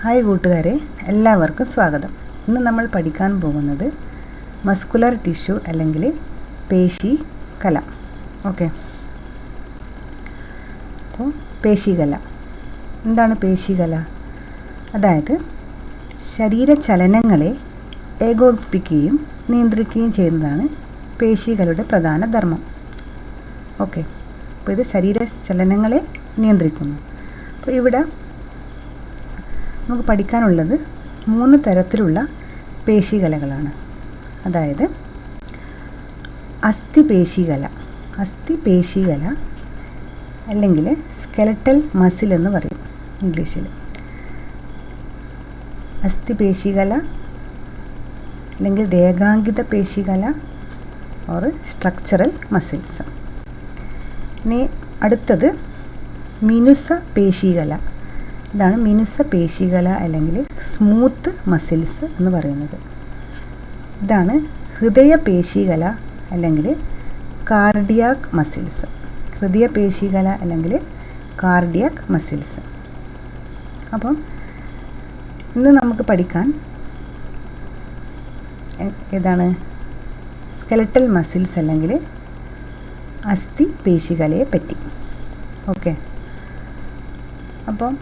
Hi കൂട്ടുകാരെ, എല്ലാവർക്കും സ്വാഗതം. ഇന്ന് നമ്മൾ പഠിക്കാൻ പോകുന്നത് മസ്കുലർ ടിഷ്യൂ അല്ലെങ്കിൽ പേശികല. ഓക്കെ, അപ്പോൾ പേശികല എന്താണ്? പേശികല അതായത് ശരീരചലനങ്ങളെ ഏകോപിപ്പിക്കുകയും നിയന്ത്രിക്കുകയും ചെയ്യുന്നതാണ് പേശികളുടെ പ്രധാന ധർമ്മം. ഓക്കെ, അപ്പോൾ ഇത് ശരീരചലനങ്ങളെ നിയന്ത്രിക്കുന്നു. അപ്പോൾ ഇവിടെ നമുക്ക് പഠിക്കാനുള്ളത് 3 തരത്തിലുള്ള പേശികലകളാണ്. അതായത് അസ്ഥിപേശികല അല്ലെങ്കിൽ സ്കെലറ്റൽ മസിൽ എന്ന് പറയും ഇംഗ്ലീഷിൽ. അസ്ഥിപേശികല അല്ലെങ്കിൽ രേഖാങ്കിത പേശികല ഓർ സ്ട്രക്ചറൽ മസിൽസ്. ഇനി അടുത്തത് മിനുസ പേശികല. ഇതാണ് മിനുസ പേശികല അല്ലെങ്കിൽ സ്മൂത്ത് മസിൽസ് എന്ന് പറയുന്നത്. ഇതാണ് ഹൃദയ പേശികല അല്ലെങ്കിൽ കാർഡിയാക് മസിൽസ്. ഹൃദയ പേശികല അല്ലെങ്കിൽ കാർഡിയാക് മസിൽസ്. അപ്പം ഇന്ന് നമുക്ക് പഠിക്കാൻ ഏതാണ്? സ്കെലറ്റൽ മസിൽസ് അല്ലെങ്കിൽ അസ്ഥി പേശികലയെ പറ്റി. ഓക്കെ, അപ്പം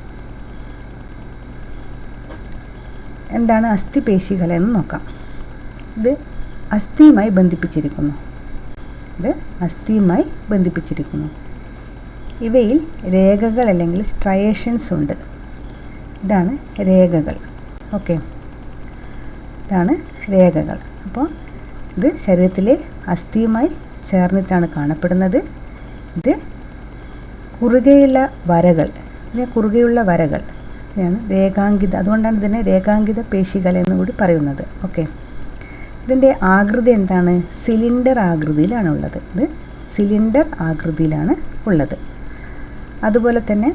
എന്താണ് അസ്ഥിപേശികല എന്ന് നോക്കാം. ഇത് അസ്ഥിയുമായി ബന്ധിപ്പിച്ചിരിക്കുന്നു. ഇവയിൽ രേഖകൾ അല്ലെങ്കിൽ സ്ട്രയേഷൻസ് ഉണ്ട്. ഇതാണ് രേഖകൾ. ഓക്കെ, ഇതാണ് രേഖകൾ. അപ്പോൾ ഇത് ശരീരത്തിലെ അസ്ഥിയുമായി ചേർന്നിട്ടാണ് കാണപ്പെടുന്നത്. ഇത് കുറുകെയുള്ള വരകൾ ാണ് രേഖാങ്കിത. അതുകൊണ്ടാണ് ഇതിനെ രേഖാങ്കിത പേശികല എന്ന് കൂടി പറയുന്നത്. ഓക്കെ, ഇതിൻ്റെ ആകൃതി എന്താണ്? സിലിണ്ടർ ആകൃതിയിലാണ് ഉള്ളത്. ഇത് സിലിണ്ടർ ആകൃതിയിലാണ് ഉള്ളത്. അതുപോലെ തന്നെ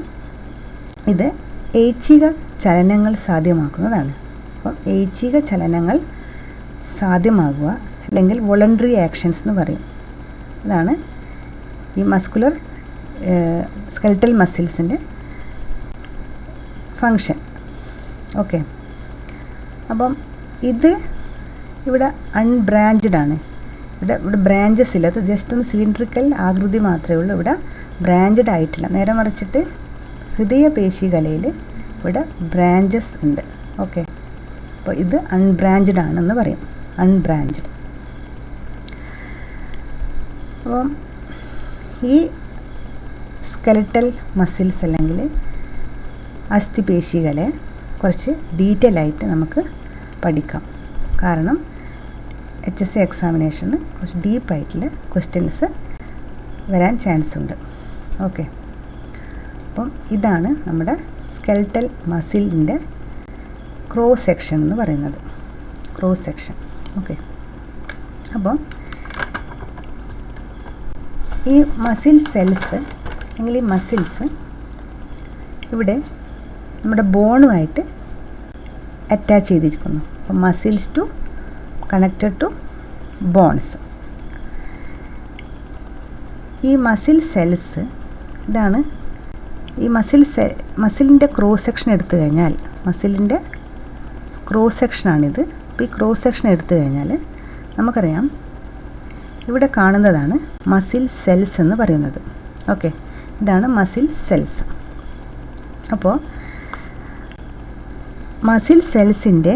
ഇത് ഐച്ഛിക ചലനങ്ങൾ സാധ്യമാക്കുന്നതാണ്. അപ്പം ഐച്ഛിക ചലനങ്ങൾ സാധ്യമാകുക അല്ലെങ്കിൽ വോളണ്ടറി ആക്ഷൻസ് എന്ന് പറയും. അതാണ് ഈ മസ്കുലർ സ്കെലറ്റൽ മസിൽസിൻ്റെ ഫങ്ഷൻ. ഓക്കെ, അപ്പം ഇത് ഇവിടെ അൺബ്രാഞ്ച്ഡ് ആണ്. ഇവിടെ ബ്രാഞ്ചസ് ഇല്ല. അത് ജസ്റ്റ് ഒന്ന് സിലിണ്ടറിക്കൽ ആകൃതി മാത്രമേ ഉള്ളൂ. ഇവിടെ ബ്രാഞ്ച്ഡ് ആയിട്ടില്ല. നേരെ മറിച്ചിട്ട് ഹൃദയ പേശികലയിൽ ഇവിടെ ബ്രാഞ്ചസ് ഉണ്ട്. ഓക്കെ, അപ്പോൾ ഇത് അൺബ്രാഞ്ച്ഡ് ആണെന്ന് പറയും. അൺബ്രാഞ്ച്ഡ്. അപ്പം ഈ സ്കെലറ്റൽ മസിൽസ് അല്ലെങ്കിൽ അസ്ഥിപേശികളെ കുറച്ച് ഡീറ്റെയിൽ ആയിട്ട് നമുക്ക് പഠിക്കാം. കാരണം HSC എക്സാമിനേഷന് കുറച്ച് ഡീപ്പായിട്ടുള്ള ക്വസ്റ്റ്യൻസ് വരാൻ ചാൻസ് ഉണ്ട്. ഓക്കെ, അപ്പം ഇതാണ് നമ്മുടെ സ്കെലറ്റൽ മസിലിൻ്റെ ക്രോസ് സെക്ഷൻ എന്ന് പറയുന്നത്. Cross section. ഓക്കെ, അപ്പം ഈ മസിൽ സെൽസ് അല്ലെങ്കിൽ ഈ മസിൽസ് ഇവിടെ നമ്മുടെ ബോണുമായിട്ട് അറ്റാച്ച് ചെയ്തിരിക്കുന്നു. അപ്പം muscles to connected to bones. ഈ മസിൽ സെൽസ് ഇതാണ് ഈ മസിലിൻ്റെ ക്രോസ് സെക്ഷൻ എടുത്തു കഴിഞ്ഞാൽ മസിലിൻ്റെ ക്രോസ് സെക്ഷനാണിത്. അപ്പോൾ ഈ ക്രോസ് സെക്ഷൻ എടുത്തു കഴിഞ്ഞാൽ നമുക്കറിയാം ഇവിടെ കാണുന്നതാണ് മസിൽ സെൽസ് എന്ന് പറയുന്നത്. ഓക്കെ, ഇതാണ് മസിൽ സെൽസ്. അപ്പോൾ മസിൽ സെൽസിൻ്റെ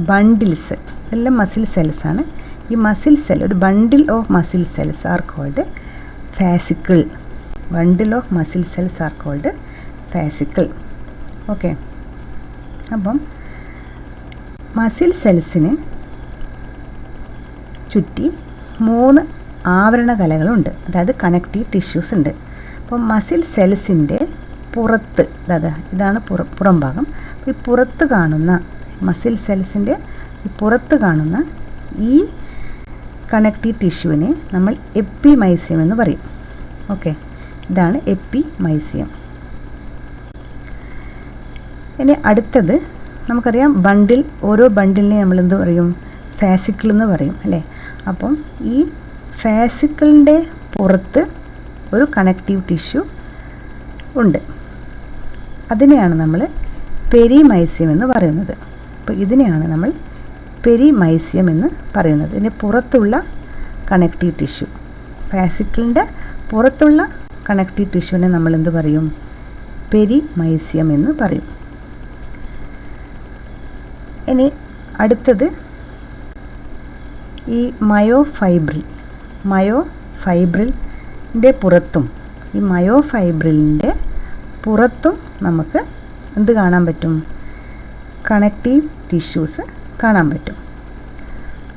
ബണ്ടിൽസ് എല്ലാം മസിൽ സെൽസാണ്. ഈ മസിൽ സെൽ ഒരു bundle of muscle cells are called fascicle. Bundle of muscle cells are called fascicle. Okay, അപ്പം മസിൽ സെൽസിന് ചുറ്റി 3 ആവരണ കലകളുണ്ട്. അതായത് കണക്റ്റീവ് ടിഷ്യൂസ് ഉണ്ട്. അപ്പം മസിൽ സെൽസിൻ്റെ പുറത്ത് ഇതാണ് പുറം ഭാഗം. ഈ പുറത്ത് കാണുന്ന മസിൽ സെൽസിൻ്റെ പുറത്ത് കാണുന്ന ഈ കണക്റ്റീവ് ടിഷ്യൂവിനെ നമ്മൾ എപ്പിമൈസിയം എന്ന് പറയും. ഓക്കെ, ഇതാണ് എപ്പിമൈസിയം. ഇനി അടുത്തത് നമുക്കറിയാം ബണ്ടിൽ. ഓരോ ബണ്ടിലിനെ നമ്മൾ എന്ത് പറയും? ഫാസിക്കിൾ എന്ന് പറയും അല്ലേ? അപ്പം ഈ ഫാസിക്കിളിൻ്റെ പുറത്ത് ഒരു കണക്റ്റീവ് ടിഷ്യൂ ഉണ്ട്. അതിനെയാണ് നമ്മൾ പെരിമൈസിയം എന്ന് പറയുന്നത്. അപ്പോൾ ഇതിനെയാണ് നമ്മൾ പെരിമൈസിയം എന്ന് പറയുന്നത്. ഇതിൻ്റെ പുറത്തുള്ള കണക്റ്റീവ് ടിഷ്യൂ, ഫാസിക്കിളിൻ്റെ പുറത്തുള്ള കണക്റ്റീവ് ടിഷ്യൂവിനെ നമ്മൾ എന്ത് പറയും? പെരിമൈസിയം എന്ന് പറയും. ഇനി അടുത്തത് ഈ മയോഫൈബ്രിലിൻ്റെ പുറത്തും, ഈ മയോഫൈബ്രിലിൻ്റെ പുറത്തും നമുക്ക് എന്ത് കാണാൻ പറ്റും? കണക്റ്റീവ് ടിഷ്യൂസ് കാണാൻ പറ്റും.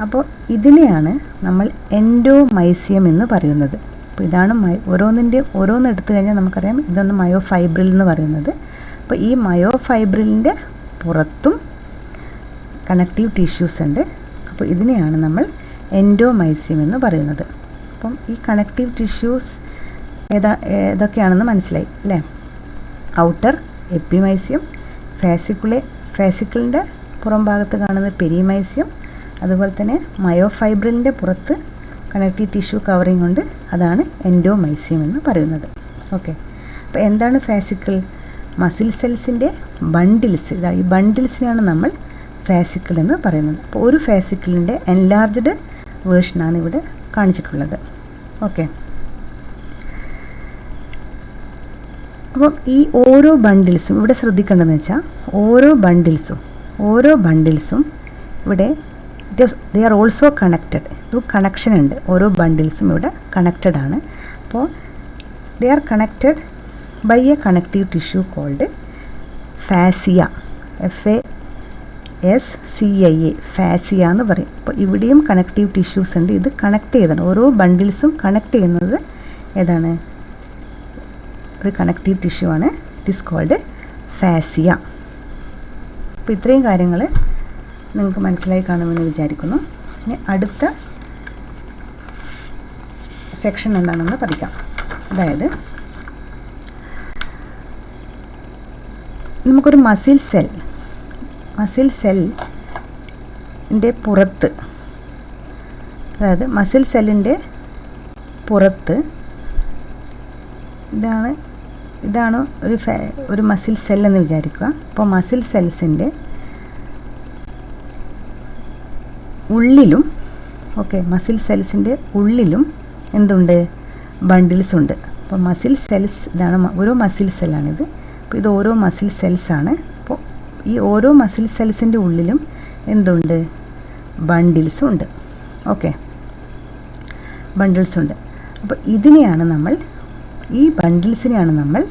അപ്പോൾ ഇതിനെയാണ് നമ്മൾ എൻഡോമൈസിയം എന്ന് പറയുന്നത്. അപ്പോൾ ഇതാണ് ഓരോന്ന് എടുത്തു കഴിഞ്ഞാൽ നമുക്കറിയാം ഇതാണ് മയോഫൈബ്രിൽ എന്ന് പറയുന്നത്. അപ്പോൾ ഈ മയോഫൈബ്രിലിൻ്റെ പുറത്തും കണക്റ്റീവ് ടിഷ്യൂസ് ഉണ്ട്. അപ്പോൾ ഇതിനെയാണ് നമ്മൾ എൻഡോമൈസിയം എന്ന് പറയുന്നത്. അപ്പം ഈ കണക്റ്റീവ് ടിഷ്യൂസ് ഏതൊക്കെയാണെന്ന് മനസ്സിലായി അല്ലേ? ഔട്ടർ എപ്പിമൈസിയം, ഫാസിക്കിളിൻ്റെ പുറം ഭാഗത്ത് കാണുന്ന പെരിമൈസിയം, അതുപോലെ തന്നെ മയോഫൈബ്രിലിൻ്റെ പുറത്ത് കണക്റ്റീവ് ടിഷ്യൂ കവറിങ് ഉണ്ട്, അതാണ് എൻഡോമൈസിയം എന്ന് പറയുന്നത്. ഓക്കെ, അപ്പോൾ എന്താണ് ഫാസിക്കിൾ? മസിൽ സെൽസിൻ്റെ ബണ്ടിൽസ്, ഈ ബണ്ടിൽസിനെയാണ് നമ്മൾ ഫാസിക്കിൾ എന്ന് പറയുന്നത്. അപ്പോൾ ഒരു ഫാസിക്കിളിൻ്റെ എൻലാർജ്ഡ് വേർഷനാണ് ഇവിടെ കാണിച്ചിട്ടുള്ളത്. ഓക്കെ, അപ്പം ഈ ഓരോ ബണ്ടിൽസും ഇവിടെ ശ്രദ്ധിക്കേണ്ടതെന്ന് വെച്ചാൽ ഓരോ ബണ്ടിൽസും ഇവിടെ ദേ ആർ ഓൾസോ കണക്റ്റഡ്. ഇത് കണക്ഷൻ ഉണ്ട്, ഓരോ ബണ്ടിൽസും ഇവിടെ കണക്റ്റഡ് ആണ്. അപ്പോൾ they are connected by a connective tissue called fascia, FASCIA, fascia എന്ന് പറയും. അപ്പോൾ ഇവിടെയും കണക്റ്റീവ് ടിഷ്യൂസ് ഉണ്ട്. ഇത് കണക്ട് ചെയ്താണ്, ഓരോ ബണ്ടിൽസും കണക്ട് ചെയ്യുന്നത് ഏതാണ്? ഒരു കണക്റ്റീവ് ടിഷ്യൂ ആണ്. It is called fascia. അപ്പോൾ ഇത്രയും കാര്യങ്ങൾ നിങ്ങൾക്ക് മനസ്സിലായി കാണുമെന്ന് വിചാരിക്കുന്നു. ഇനി അടുത്ത സെക്ഷൻ എന്താണെന്ന് പഠിക്കാം. അതായത് നമുക്കൊരു മസിൽ സെല്ലിൻ്റെ പുറത്ത്, അതായത് മസിൽ സെല്ലിൻ്റെ പുറത്ത് ഇതാണ് ഒരു മസിൽ സെല്ലെന്ന് വിചാരിക്കുക. അപ്പോൾ മസിൽ സെൽസിൻ്റെ ഉള്ളിലും, മസിൽ സെൽസിൻ്റെ ഉള്ളിലും എന്തുണ്ട്? ബണ്ടിൽസ് ഉണ്ട്. അപ്പോൾ മസിൽ സെൽസ്, ഇതാണ് ഓരോ മസിൽ സെല്ലാണിത്. അപ്പോൾ ഇത് ഓരോ മസിൽ സെൽസാണ്. അപ്പോൾ ഈ ഓരോ മസിൽ സെൽസിൻ്റെ ഉള്ളിലും എന്തുണ്ട്? ബണ്ടിൽസ് ഉണ്ട്. ബണ്ടിൽസ് ഉണ്ട്. അപ്പോൾ ഈ ബണ്ടിൽസിനെയാണ് നമ്മൾ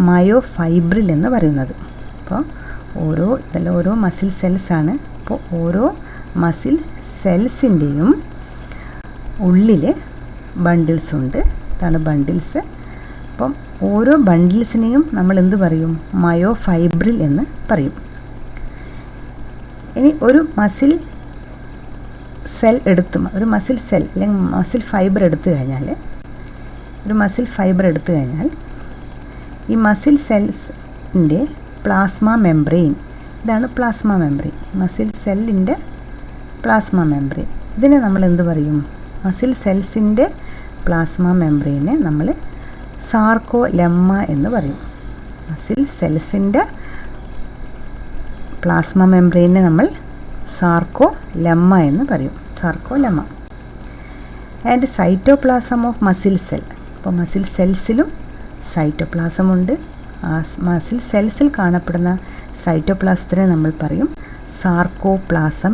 മയോഫൈബ്രിൽ എന്ന് പറയുന്നത്. അപ്പോൾ ഇതെല്ലാം ഓരോ മസിൽ സെൽസാണ്. അപ്പോൾ ഓരോ മസിൽ സെൽസിൻ്റെയും ഉള്ളിൽ ബണ്ടിൽസ് ഉണ്ട്. ഇതാണ് ബണ്ടിൽസ്. അപ്പം ഓരോ ബണ്ടിൽസിനെയും നമ്മൾ എന്ത് പറയും? മയോഫൈബ്രിൽ എന്ന് പറയും. ഇനി ഒരു മസിൽ സെൽ അല്ലെങ്കിൽ മസിൽ ഫൈബർ എടുത്തു കഴിഞ്ഞാൽ ഈ മസിൽ സെൽസിൻ്റെ പ്ലാസ്മ മെംബ്രെയിൻ, ഇതാണ് പ്ലാസ്മ മെംബ്രെയിൻ, മസിൽ സെല്ലിൻ്റെ പ്ലാസ്മ മെംബ്രെയിൻ. ഇതിനെ നമ്മൾ എന്ത് പറയും? മസിൽ സെൽസിൻ്റെ പ്ലാസ്മ മെംബ്രെയിനെ നമ്മൾ സാർക്കോലെമ്മ എന്ന് പറയും. മസിൽ സെൽസിൻ്റെ പ്ലാസ്മ മെംബ്രെയിനെ നമ്മൾ സാർക്കോലെമ്മ എന്ന് പറയും. Sarcolemma. And cytoplasm of muscle cell. അപ്പോൾ മസിൽ സെൽസിലും സൈറ്റോപ്ലാസം ഉണ്ട്. ആ മസിൽ സെൽസിൽ കാണപ്പെടുന്ന സൈറ്റോപ്ലാസത്തിനെ നമ്മൾ പറയും സാർക്കോപ്ലാസം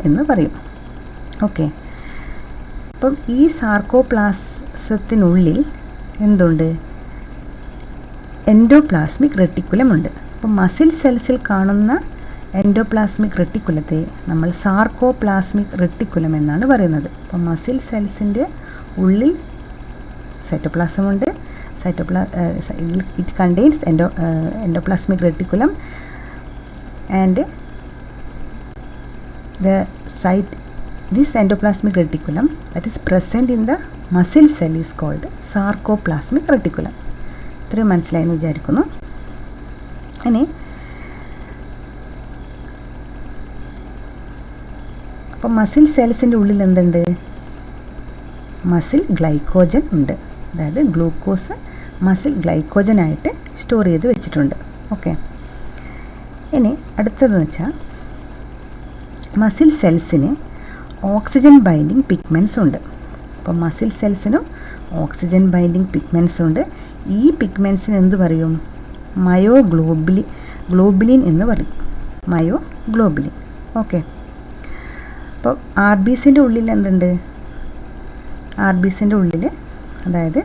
എന്ന് പറയും. ഓക്കെ, അപ്പം ഈ സാർക്കോപ്ലാസത്തിനുള്ളിൽ എന്തുണ്ട്? എൻഡോപ്ലാസ്മിക് റെട്ടിക്കുലം ഉണ്ട്. അപ്പം മസിൽ സെൽസിൽ കാണുന്ന എൻഡോപ്ലാസ്മിക് റെട്ടിക്കുലത്തെ നമ്മൾ സാർക്കോപ്ലാസ്മിക് റെട്ടിക്കുലം എന്നാണ് പറയുന്നത്. അപ്പം മസിൽ സെൽസിൻ്റെ ഉള്ളിൽ സൈറ്റോപ്ലാസം ഉണ്ട്. It contains endoplasmic reticulum and this endoplasmic reticulum that is present in the muscle cell is called sarcoplasmic reticulum. ഇത്രയും മനസ്സിലായെന്ന് വിചാരിക്കുന്നു. ഇനി അപ്പോൾ മസിൽ സെൽസിൻ്റെ ഉള്ളിൽ എന്തുണ്ട്? മസിൽ ഗ്ലൈക്കോജൻ ഉണ്ട്. അതായത് ഗ്ലൂക്കോസ് മസിൽ ഗ്ലൈക്കോജനായിട്ട് സ്റ്റോർ ചെയ്ത് വെച്ചിട്ടുണ്ട്. ഓക്കെ, ഇനി അടുത്തതെന്ന് വെച്ചാൽ മസിൽ സെൽസിന് ഓക്സിജൻ ബൈൻഡിങ് പിഗ്മെൻറ്റ്സ് ഉണ്ട്. അപ്പോൾ മസിൽ സെൽസിനും ഓക്സിജൻ ബൈൻഡിങ് പിഗ്മെൻറ്റ്സ് ഉണ്ട്. ഈ പിഗ്മെൻറ്റ്സിന് എന്ത് പറയും? ഗ്ലോബുലിൻ എന്ന് പറയും. മയോഗ്ലോബുലിൻ. ഓക്കെ, അപ്പോൾ ആർ ബി സിൻ്റെ ഉള്ളിൽ എന്തുണ്ട്? ആർ ബി സിൻ്റെ ഉള്ളിൽ, അതായത്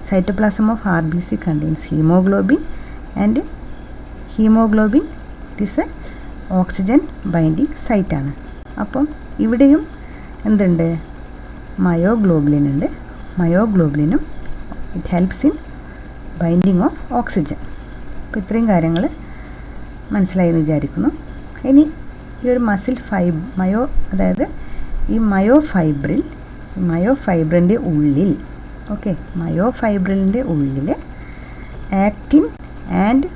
cytoplasm of R B C contains haemoglobin and haemoglobin it a oxygen binding സൈറ്റാണ്. അപ്പം ഇവിടെയും എന്തുണ്ട്? മയോഗ്ലോബുലിൻ ഉണ്ട്. മയോഗ്ലോബുലിനും it helps in binding of oxygen. അപ്പോൾ ഇത്രയും കാര്യങ്ങൾ മനസ്സിലായി എന്ന് വിചാരിക്കുന്നു. ഇനി ഈ ഒരു മസിൽ അതായത് ഈ മയോഫൈബ്രിൻ്റെ ഉള്ളിൽ, ഓക്കെ, മയോഫൈബ്രിലിൻ്റെ ഉള്ളിൽ ആക്റ്റിൻ ആൻഡ്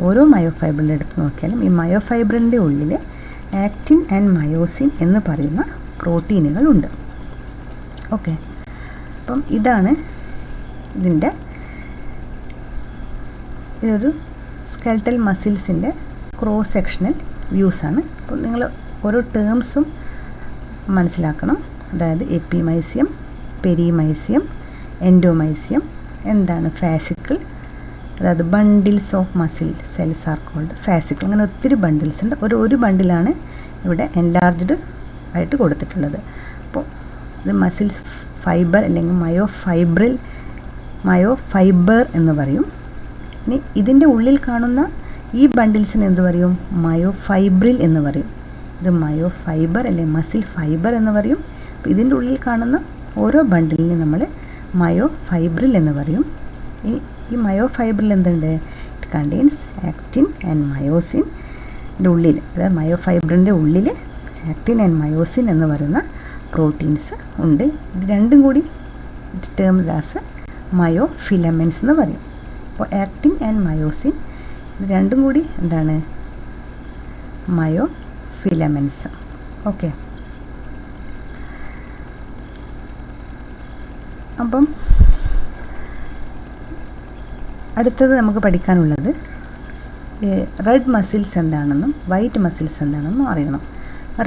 ഓരോ മയോഫൈബ്രിലിൻ്റെ എടുത്ത് നോക്കിയാലും ഈ മയോഫൈബ്രിലിൻ്റെ ഉള്ളിൽ ആക്റ്റിൻ ആൻഡ് മയോസിൻ എന്ന് പറയുന്ന പ്രോട്ടീനുകളുണ്ട്. ഓക്കെ, അപ്പം ഇതാണ് ഇതൊരു സ്കെൽറ്റൽ മസിൽസിൻ്റെ ക്രോസ് സെക്ഷണൽ വ്യൂസാണ്. അപ്പോൾ നിങ്ങൾ ഓരോ ടേംസും മനസ്സിലാക്കണം. അതായത് എപ്പിമൈസിയം, പെരിമൈസിയം, എൻഡോമൈസിയം, എന്താണ് ഫാസിക്കിൾ, അതായത് bundles of muscle cells are called fascicle. അങ്ങനെ ഒത്തിരി ബണ്ടിൽസ് ഉണ്ട്. ഒരു ബണ്ടിലാണ് ഇവിടെ എൻലാർജ്ഡ് ആയിട്ട് കൊടുത്തിട്ടുള്ളത്. അപ്പോൾ ഇത് മസിൽ ഫൈബർ അല്ലെങ്കിൽ മയോഫൈബർ എന്ന് പറയും. ഇനി ഇതിൻ്റെ ഉള്ളിൽ കാണുന്ന ഈ ബണ്ടിൽസിന് എന്ത് പറയും? മയോഫൈബ്രിൽ എന്ന് പറയും. ഇത് മയോഫൈബർ അല്ലെങ്കിൽ മസിൽ ഫൈബർ എന്ന് പറയും. അപ്പോൾ ഇതിൻ്റെ ഉള്ളിൽ കാണുന്ന ഓരോ ബണ്ടിലിനെ നമ്മൾ മയോഫൈബ്രിൽ എന്ന് പറയും. ഈ മയോഫൈബ്രിൽ എന്തുണ്ട്? It contains actin and myosin. ഉള്ളിൽ, അതായത് മയോഫൈബ്രിൻ്റെ ഉള്ളിൽ ആക്റ്റിൻ ആൻഡ് മയോസിൻ എന്ന് പറയുന്ന പ്രോട്ടീൻസ് ഉണ്ട്. ഇത് രണ്ടും കൂടി ടേം ആസ് മയോഫിലമെൻറ്റ്സ് എന്ന് പറയും. അപ്പോൾ ആക്റ്റിൻ ആൻഡ് മയോസിൻ ഇത് രണ്ടും കൂടി എന്താണ്? മയോഫിലമെൻറ്റ്സ്. ഓക്കെ, അപ്പം അടുത്തത് നമുക്ക് പഠിക്കാനുള്ളത് റെഡ് മസിൽസ് എന്താണെന്നും വൈറ്റ് മസിൽസ് എന്താണെന്നും അറിയണം.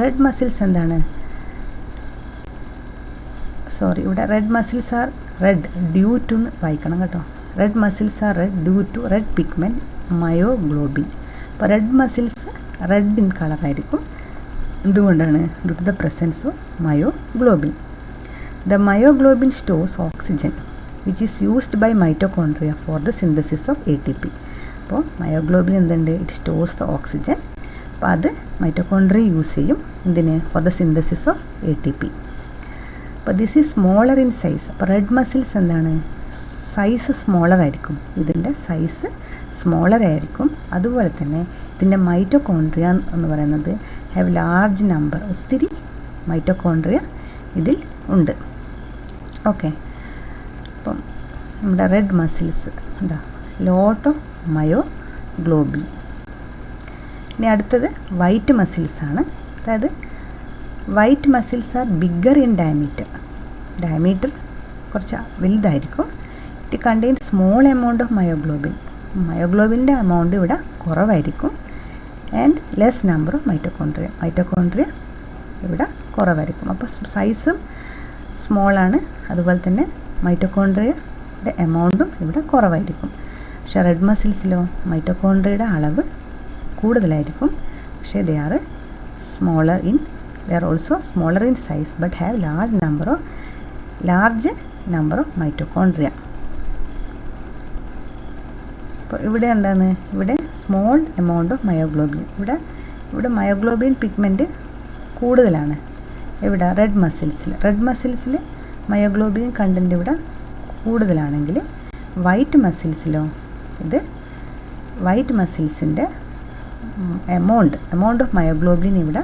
റെഡ് മസിൽസ് എന്താണ്? ഇവിടെ red muscles are red due to വായിക്കണം കേട്ടോ. Red muscles are red due to red pigment myoglobin. അപ്പോൾ റെഡ് മസിൽസ് റെഡ് ഇൻ കളറായിരിക്കും. എന്തുകൊണ്ടാണ്? Due to the presence of myoglobin. The myoglobin stores oxygen which is used by mitochondria for the synthesis of ATP. അപ്പോൾ myoglobin എന്തുണ്ട്? It stores the oxygen. അപ്പോൾ അത് mitochondria use ചെയ്യും എന്തിന്? Four the synthesis of ATP. അപ്പോൾ this is smaller in size. അപ്പോൾ red muscles എന്താണ്? Size smaller ആയിരിക്കും. ഇതിൻ്റെ സൈസ് സ്മോളർ ആയിരിക്കും. അതുപോലെ തന്നെ ഇതിൻ്റെ മൈറ്റോകോൺട്രിയ എന്ന് പറയുന്നത് ഹാവ് ലാർജ് നമ്പർ, ഒത്തിരി മൈറ്റോകോൺട്രിയ ഇതിൽ ഉണ്ട്. ഓക്കെ, അപ്പം നമ്മുടെ റെഡ് മസിൽസ് എന്താ? Lot of myoglobin. ഇനി അടുത്തത് വൈറ്റ് മസിൽസാണ്. അതായത് white muscles are bigger in diameter കുറച്ച് വലുതായിരിക്കും. It contain small amount of മയോഗ്ലോബിൻ്റെ എമൗണ്ട് ഇവിടെ കുറവായിരിക്കും. And less number of mitochondria ഇവിടെ കുറവായിരിക്കും. അപ്പോൾ സൈസും സ്മോളാണ്, അതുപോലെ തന്നെ മൈറ്റോകോൺട്രിയയുടെ എമൗണ്ടും ഇവിടെ കുറവായിരിക്കും. പക്ഷേ റെഡ് മസിൽസിലോ മൈറ്റോകോൺട്രിയയുടെ അളവ് കൂടുതലായിരിക്കും. പക്ഷേ they are also smaller in size but have large number of mitochondria. അപ്പോൾ ഇവിടെ എന്താണ്? ഇവിടെ സ്മോൾ എമൗണ്ട് ഓഫ് മയോഗ്ലോബിൻ. ഇവിടെ മയോഗ്ലോബിൻ പിഗ്മെൻറ്റ് കൂടുതലാണ്. ഇവിടെ റെഡ് മസിൽസിൽ മയോഗ്ലോബിൻ കണ്ടൻറ്റ് ഇവിടെ കൂടുതലാണെങ്കിൽ വൈറ്റ് മസിൽസിൻ്റെ എമൗണ്ട് ഓഫ് മയോഗ്ലോബിൻ ഇവിടെ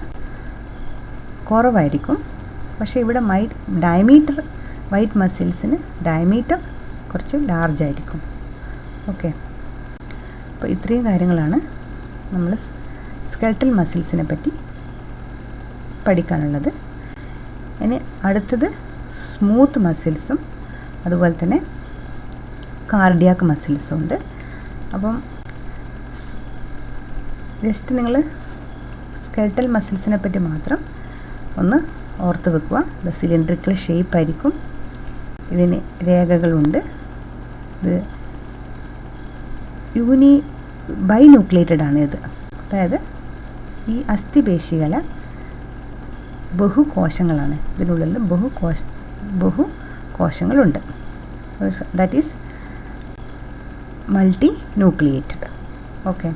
കുറവായിരിക്കും. പക്ഷേ ഇവിടെ വൈറ്റ് മസിൽസിന് ഡയമീറ്റർ കുറച്ച് ലാർജ് ആയിരിക്കും. ഓക്കെ, അപ്പോൾ ഇത്രയും കാര്യങ്ങളാണ് നമ്മൾ സ്കെൽറ്റൽ മസിൽസിനെ പറ്റി പഠിക്കാനുള്ളത്. ഇനി അടുത്തത് സ്മൂത്ത് മസിൽസും അതുപോലെ തന്നെ കാർഡിയാക് മസിൽസും ഉണ്ട്. അപ്പം ജസ്റ്റ് നിങ്ങൾ സ്കെൽട്ടൽ മസിൽസിനെ പറ്റി മാത്രം ഒന്ന് ഓർത്ത് വെക്കുക. ഇത് സിലിണ്ടറിക്കൽ ഷേപ്പായിരിക്കും, ഇതിന് രേഖകളുണ്ട്. ഇത് ബൈന്യൂക്ലിയേറ്റഡ് ആണ് ഇത്. അതായത് ഈ അസ്ഥിപേശികല ബഹുകോശങ്ങളാണ്. ഇതിനുള്ളിൽ ബഹുകോശങ്ങളുണ്ട്. That is multi nucleated. Okay.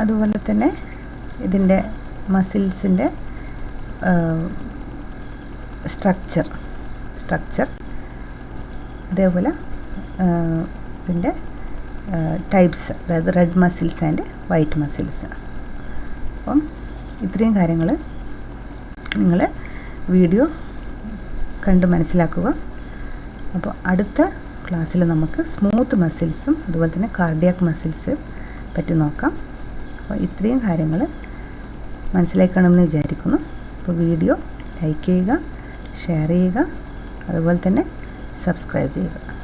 അതുപോലെ തന്നെ ഇതിൻ്റെ മസിൽസിൻ്റെ സ്ട്രക്ചർ അതേപോലെ ഇതിൻ്റെ ടൈപ്സ്, അതായത് red muscles and white muscles. അപ്പം ഇത്രയും കാര്യങ്ങൾ നിങ്ങൾ വീഡിയോ കണ്ട് മനസ്സിലാക്കുക. അപ്പോൾ അടുത്ത ക്ലാസ്സിൽ നമുക്ക് സ്മൂത്ത് മസിൽസും അതുപോലെ തന്നെ കാർഡിയാക് മസിൽസ് പറ്റി നോക്കാം. അപ്പോൾ ഇത്രയും കാര്യങ്ങൾ മനസ്സിലാക്കണമെന്ന് വിചാരിക്കുന്നു. അപ്പോൾ വീഡിയോ ലൈക്ക് ചെയ്യുക, ഷെയർ ചെയ്യുക, അതുപോലെ തന്നെ സബ്സ്ക്രൈബ് ചെയ്യുക.